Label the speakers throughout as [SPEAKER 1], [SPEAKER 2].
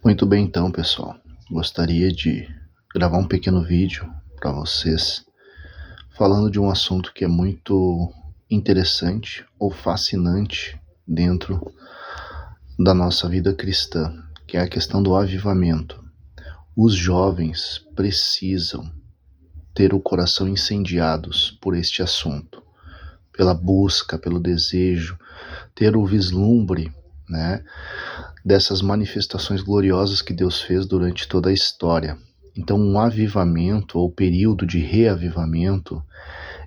[SPEAKER 1] Muito bem, então, pessoal. Gostaria de gravar um pequeno vídeo para vocês falando de um assunto que é muito interessante ou fascinante dentro da nossa vida cristã, que é a questão do avivamento. Os jovens precisam ter o coração incendiados por este assunto, pela busca, pelo desejo, ter o vislumbre, né, dessas manifestações gloriosas que Deus fez durante toda a história. Então, um avivamento ou período de reavivamento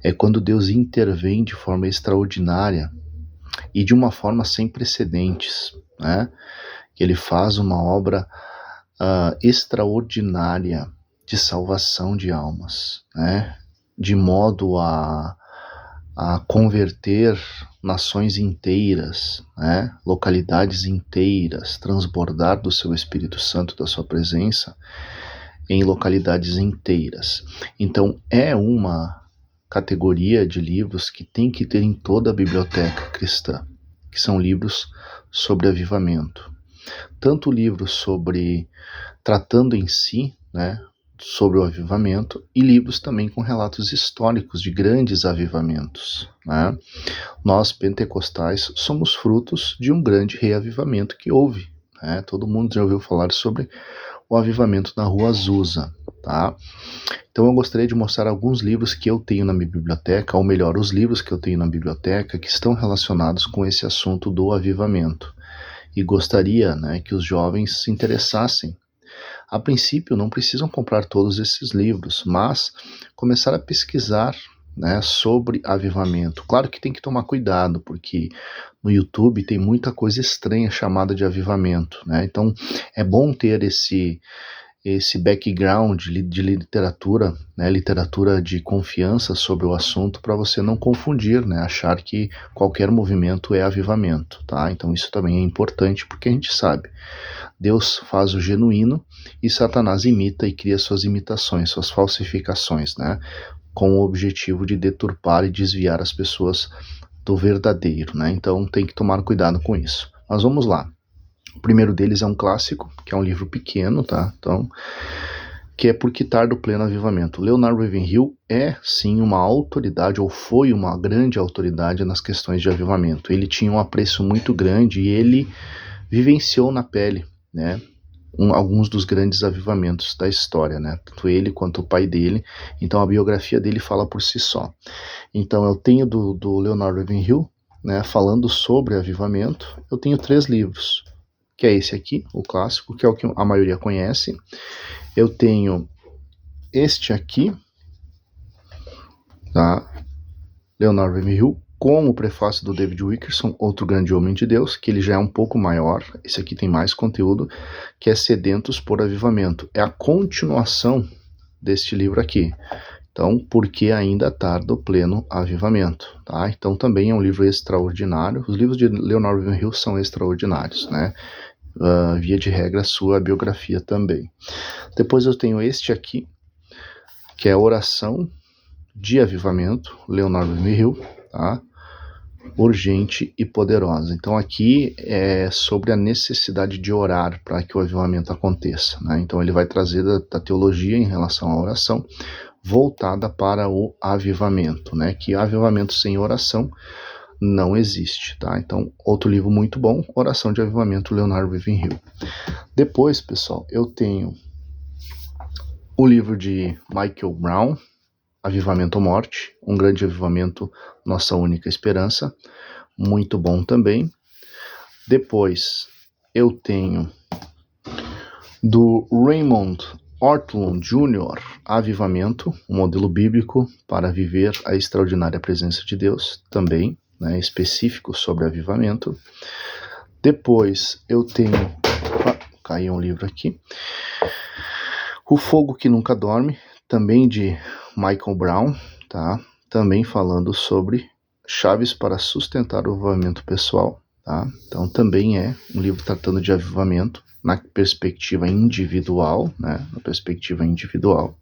[SPEAKER 1] é quando Deus intervém de forma extraordinária e de uma forma sem precedentes, né? Ele faz uma obra extraordinária de salvação de almas, né? De modo a converter nações inteiras, né? Localidades inteiras, transbordar do seu Espírito Santo, da sua presença, em localidades inteiras. Então, é uma categoria de livros que tem que ter em toda a biblioteca cristã, que são livros sobre avivamento. Tanto livros sobre, tratando em si, né, sobre o avivamento, e livros também com relatos históricos de grandes avivamentos, né? Nós, pentecostais, somos frutos de um grande reavivamento que houve, né? Todo mundo já ouviu falar sobre o avivamento na Rua Azusa, tá? Então eu gostaria de mostrar alguns livros que eu tenho na minha biblioteca, ou melhor, os livros que eu tenho na biblioteca que estão relacionados com esse assunto do avivamento. E gostaria, né, que os jovens se interessassem. A princípio, não precisam comprar todos esses livros, mas começar a pesquisar, né, sobre avivamento. Claro que tem que tomar cuidado, porque no YouTube tem muita coisa estranha chamada de avivamento, né? Então é bom ter esse background de literatura, né, literatura de confiança sobre o assunto, para você não confundir, né, achar que qualquer movimento é avivamento, tá? Então isso também é importante, porque a gente sabe, Deus faz o genuíno e Satanás imita e cria suas imitações, suas falsificações, né, com o objetivo de deturpar e desviar as pessoas do verdadeiro, né? Então tem que tomar cuidado com isso. Mas vamos lá. O primeiro deles é um clássico, que é um livro pequeno, tá? Então, que é Por que Tarda o Pleno Avivamento. Leonard Ravenhill é, sim, uma autoridade, ou foi uma grande autoridade nas questões de avivamento. Ele tinha um apreço muito grande e ele vivenciou na pele, né, alguns dos grandes avivamentos da história, né? Tanto ele quanto o pai dele. Então, a biografia dele fala por si só. Então, eu tenho do Leonard Ravenhill, né, falando sobre avivamento. Eu tenho 3 livros, que é esse aqui, o clássico, que é o que a maioria conhece. Eu tenho este aqui, tá? Leonard Ravenhill, com o prefácio do David Wilkerson, outro grande homem de Deus, que ele já é um pouco maior. Esse aqui tem mais conteúdo, que é Sedentos por Avivamento. É a continuação deste livro aqui. Então, Por que ainda tarda o pleno avivamento, tá? Então, também é um livro extraordinário. Os livros de Leonard Ravenhill são extraordinários, né? Via de regra, a sua biografia também. Depois eu tenho este aqui, que é Oração de Avivamento, Leonard Ravenhill, tá? Urgente e poderosa. Então aqui é sobre a necessidade de orar para que o avivamento aconteça, né? Então ele vai trazer da teologia em relação à oração voltada para o avivamento, né? Que avivamento sem oração não existe, tá? Então, outro livro muito bom, Oração de Avivamento, Leonard Ravenhill. Depois, pessoal, eu tenho o livro de Michael Brown, Avivamento ou Morte, um grande avivamento, nossa única esperança, muito bom também. Depois, eu tenho do Raymond Ortlund Jr., Avivamento, um modelo bíblico para viver a extraordinária presença de Deus, também, né, específico sobre avivamento. Depois eu tenho, caiu um livro aqui, O Fogo que Nunca Dorme, também de Michael Brown, tá? Também falando sobre chaves para sustentar o avivamento pessoal, tá? Então também é um livro tratando de avivamento na perspectiva individual, né? Na perspectiva individual.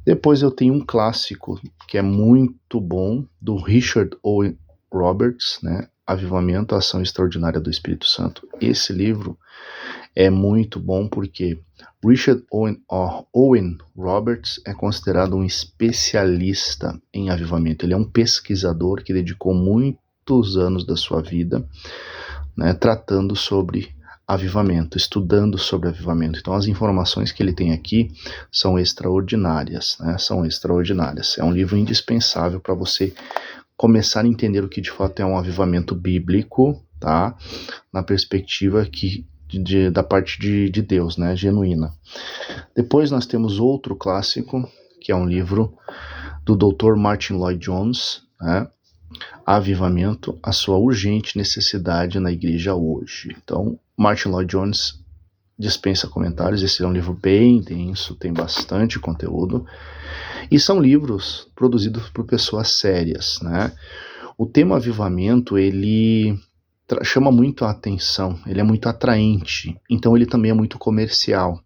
[SPEAKER 1] Depois eu tenho um clássico que é muito bom, do Richard Owen Roberts, né? Avivamento, a Ação Extraordinária do Espírito Santo. Esse livro é muito bom porque Richard Owen Roberts é considerado um especialista em avivamento. Ele é um pesquisador que dedicou muitos anos da sua vida, né, tratando sobre avivamento, estudando sobre avivamento. Então as informações que ele tem aqui são extraordinárias, né? São extraordinárias. É um livro indispensável para você começar a entender o que de fato é um avivamento bíblico, tá? Na perspectiva da parte de Deus, né? Genuína. Depois nós temos outro clássico, que é um livro do Dr. Martin Lloyd-Jones, né? Avivamento, a sua urgente necessidade na igreja hoje. Então, Martin Lloyd-Jones dispensa comentários. Esse é um livro bem denso, tem bastante conteúdo, e são livros produzidos por pessoas sérias, né? O tema avivamento, ele chama muito a atenção, ele é muito atraente, então ele também é muito comercial.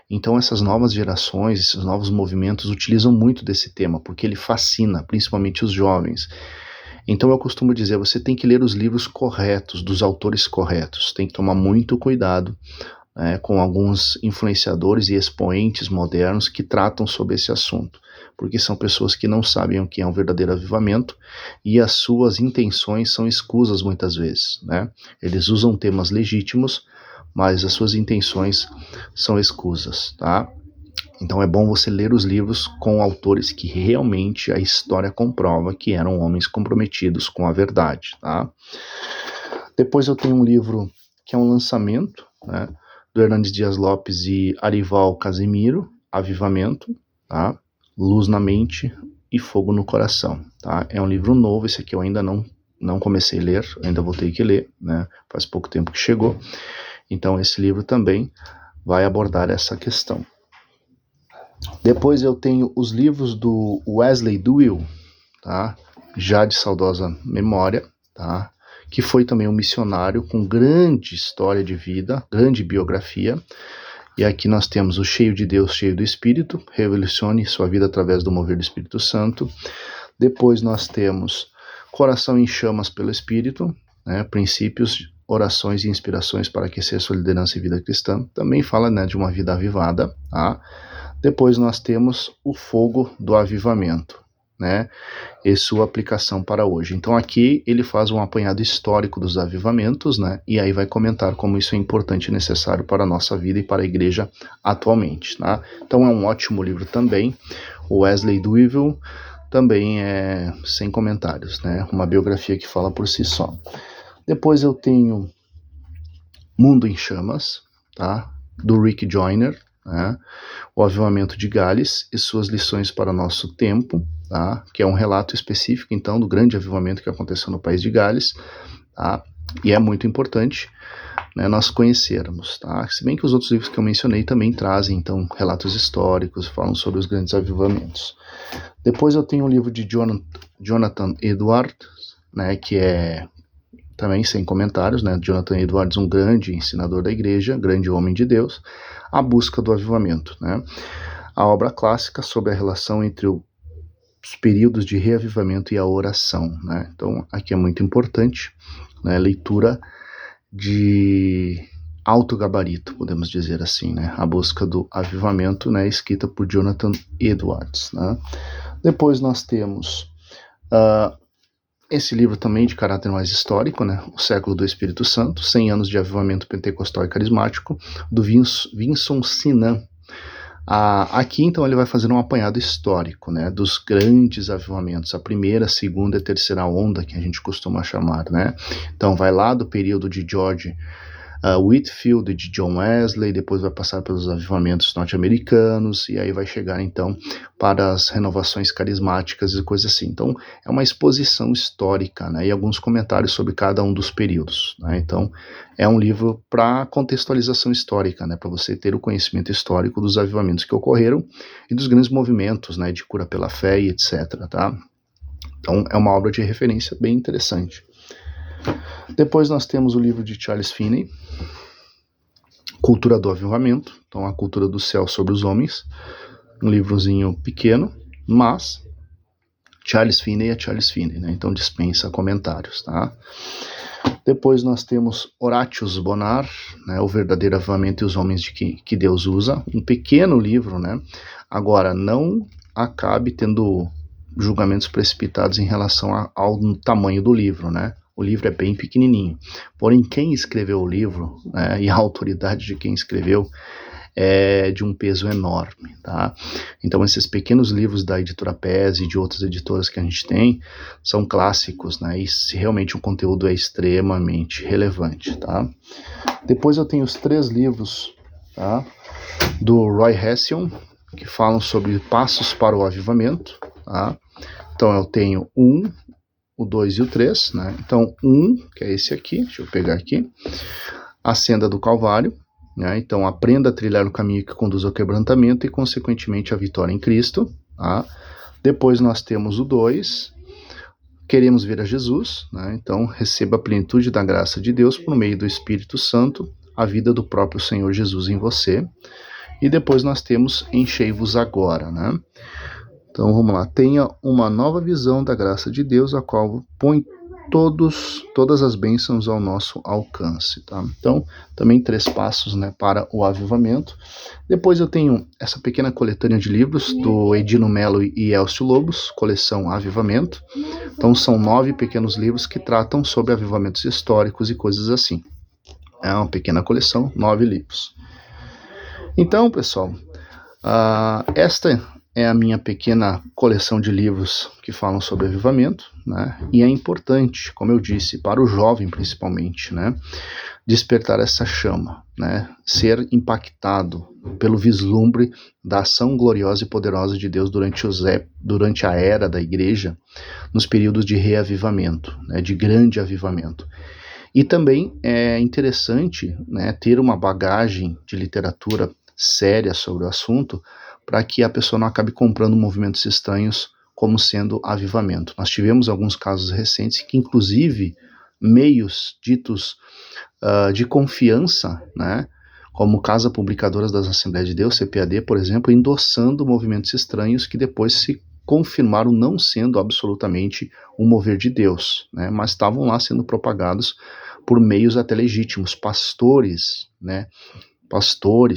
[SPEAKER 1] Então essas novas gerações, esses novos movimentos utilizam muito desse tema, porque ele fascina, principalmente os jovens. Então eu costumo dizer, você tem que ler os livros corretos, dos autores corretos, tem que tomar muito cuidado, né, com alguns influenciadores e expoentes modernos que tratam sobre esse assunto, porque são pessoas que não sabem o que é um verdadeiro avivamento e as suas intenções são escusas muitas vezes, né? Eles usam temas legítimos, mas as suas intenções são escusas, tá? Então é bom você ler os livros com autores que realmente a história comprova que eram homens comprometidos com a verdade, tá? Depois eu tenho um livro que é um lançamento, né, do Hernandes Dias Lopes e Arival Casimiro, Avivamento, tá? Luz na Mente e Fogo no Coração, tá? É um livro novo, esse aqui eu ainda não comecei a ler, ainda vou ter que ler, né? Faz pouco tempo que chegou. Então esse livro também vai abordar essa questão. Depois eu tenho os livros do Wesley Duewel, tá? Já de saudosa memória, tá? Que foi também um missionário com grande história de vida, grande biografia. E aqui nós temos o Cheio de Deus, Cheio do Espírito, Revolucione Sua Vida através do Mover do Espírito Santo. Depois nós temos Coração em Chamas pelo Espírito, né, Princípios, Orações e Inspirações para Aquecer Sua Liderança e Vida Cristã. Também fala, né, de uma vida avivada, tá? Depois nós temos o Fogo do Avivamento, né, e sua aplicação para hoje. Então aqui ele faz um apanhado histórico dos avivamentos, né, e aí vai comentar como isso é importante e necessário para a nossa vida e para a igreja atualmente, tá? Então é um ótimo livro também. O Wesley Duewel também é sem comentários, né, uma biografia que fala por si só. Depois eu tenho Mundo em Chamas, tá, do Rick Joyner, né, O Avivamento de Gales e Suas Lições para o Nosso Tempo, tá, que é um relato específico, então, do grande avivamento que aconteceu no país de Gales, tá, e é muito importante, né, nós conhecermos, tá, se bem que os outros livros que eu mencionei também trazem, então, relatos históricos, falam sobre os grandes avivamentos. Depois eu tenho um livro de Jonathan Edwards, né, que é também sem comentários, né, Jonathan Edwards, um grande ensinador da igreja, grande homem de Deus, A Busca do Avivamento, né, a obra clássica sobre a relação entre os períodos de reavivamento e a oração, né, então aqui é muito importante, né, leitura de alto gabarito, podemos dizer assim, né, A Busca do Avivamento, né, escrita por Jonathan Edwards, né. Depois nós temos esse livro também de caráter mais histórico, né, O Século do Espírito Santo, 100 anos de avivamento pentecostal e carismático, do Vinson Sinan. Aqui, então, ele vai fazer um apanhado histórico, né, dos grandes avivamentos, a primeira, segunda e terceira onda, que a gente costuma chamar, né. Então, vai lá do período de George Whitefield, de John Wesley, depois vai passar pelos avivamentos norte-americanos, e aí vai chegar, então, para as renovações carismáticas e coisas assim. Então, é uma exposição histórica, né, e alguns comentários sobre cada um dos períodos, né. Então, é um livro para contextualização histórica, né, para você ter o conhecimento histórico dos avivamentos que ocorreram e dos grandes movimentos, né, de cura pela fé e etc, tá? Então, é uma obra de referência bem interessante. Depois nós temos o livro de Charles Finney, Cultura do Avivamento, então a cultura do céu sobre os homens, um livrozinho pequeno, mas Charles Finney é Charles Finney, né? Então dispensa comentários, tá? Depois nós temos Horatius Bonar, né, O Verdadeiro Avivamento e os Homens que Deus Usa, um pequeno livro, né? Agora, não acabe tendo julgamentos precipitados em relação ao tamanho do livro, né? O livro é bem pequenininho. Porém, quem escreveu o livro, né, e a autoridade de quem escreveu é de um peso enorme, tá? Então, esses pequenos livros da editora PES e de outras editoras que a gente tem são clássicos, né? E realmente o conteúdo é extremamente relevante, tá? Depois eu tenho os 3 livros, tá? Do Roy Hession, que falam sobre passos para o avivamento, tá? Então eu tenho o 2 e o 3, né? Então, que é esse aqui, deixa eu pegar aqui, A Senda do Calvário, né? Então, aprenda a trilhar o caminho que conduz ao quebrantamento e, consequentemente, à vitória em Cristo, tá? Depois nós temos o 2, Queremos ver a Jesus, né? Então, receba a plenitude da graça de Deus por meio do Espírito Santo, a vida do próprio Senhor Jesus em você. E depois nós temos Enchei-vos agora, né? Então vamos lá, tenha uma nova visão da graça de Deus, a qual põe todas as bênçãos ao nosso alcance, tá? Então, também 3 passos, né, para o avivamento. Depois eu tenho essa pequena coletânea de livros do Edino Mello e Elcio Lobos, coleção Avivamento. Então são 9 pequenos livros que tratam sobre avivamentos históricos e coisas assim. É uma pequena coleção, 9 livros. Então, pessoal, esta é a minha pequena coleção de livros que falam sobre avivamento, né? E é importante, como eu disse, para o jovem principalmente, né, despertar essa chama, né, ser impactado pelo vislumbre da ação gloriosa e poderosa de Deus durante a era da igreja, nos períodos de reavivamento, né, de grande avivamento. E também é interessante, né, ter uma bagagem de literatura séria sobre o assunto, para que a pessoa não acabe comprando movimentos estranhos como sendo avivamento. Nós tivemos alguns casos recentes que, inclusive, meios ditos de confiança, né, como Casa Publicadoras das Assembleias de Deus, CPAD, por exemplo, endossando movimentos estranhos que depois se confirmaram não sendo absolutamente um mover de Deus, né, mas estavam lá sendo propagados por meios até legítimos, pastores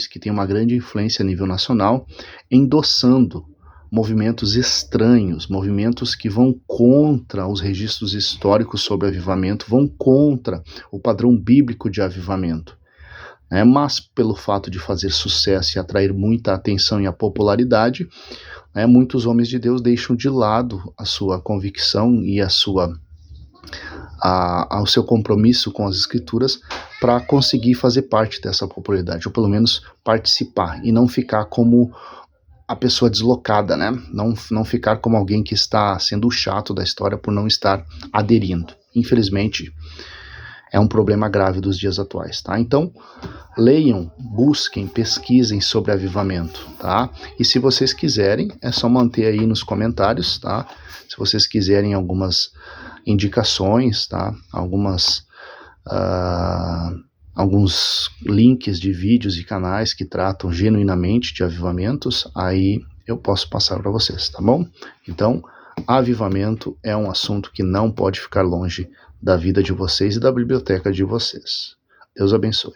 [SPEAKER 1] que têm uma grande influência a nível nacional, endossando movimentos estranhos, movimentos que vão contra os registros históricos sobre avivamento, vão contra o padrão bíblico de avivamento. Mas pelo fato de fazer sucesso e atrair muita atenção e a popularidade, muitos homens de Deus deixam de lado a sua convicção e ao seu compromisso com as escrituras para conseguir fazer parte dessa popularidade, ou pelo menos participar, e não ficar como a pessoa deslocada, né? Não ficar como alguém que está sendo o chato da história por não estar aderindo. Infelizmente, é um problema grave dos dias atuais, tá? Então, leiam, busquem, pesquisem sobre avivamento, tá? E se vocês quiserem, é só manter aí nos comentários, tá? Se vocês quiserem algumas indicações, tá? Alguns links de vídeos e canais que tratam genuinamente de avivamentos, aí eu posso passar para vocês, tá bom? Então, avivamento é um assunto que não pode ficar longe da vida de vocês e da biblioteca de vocês. Deus abençoe.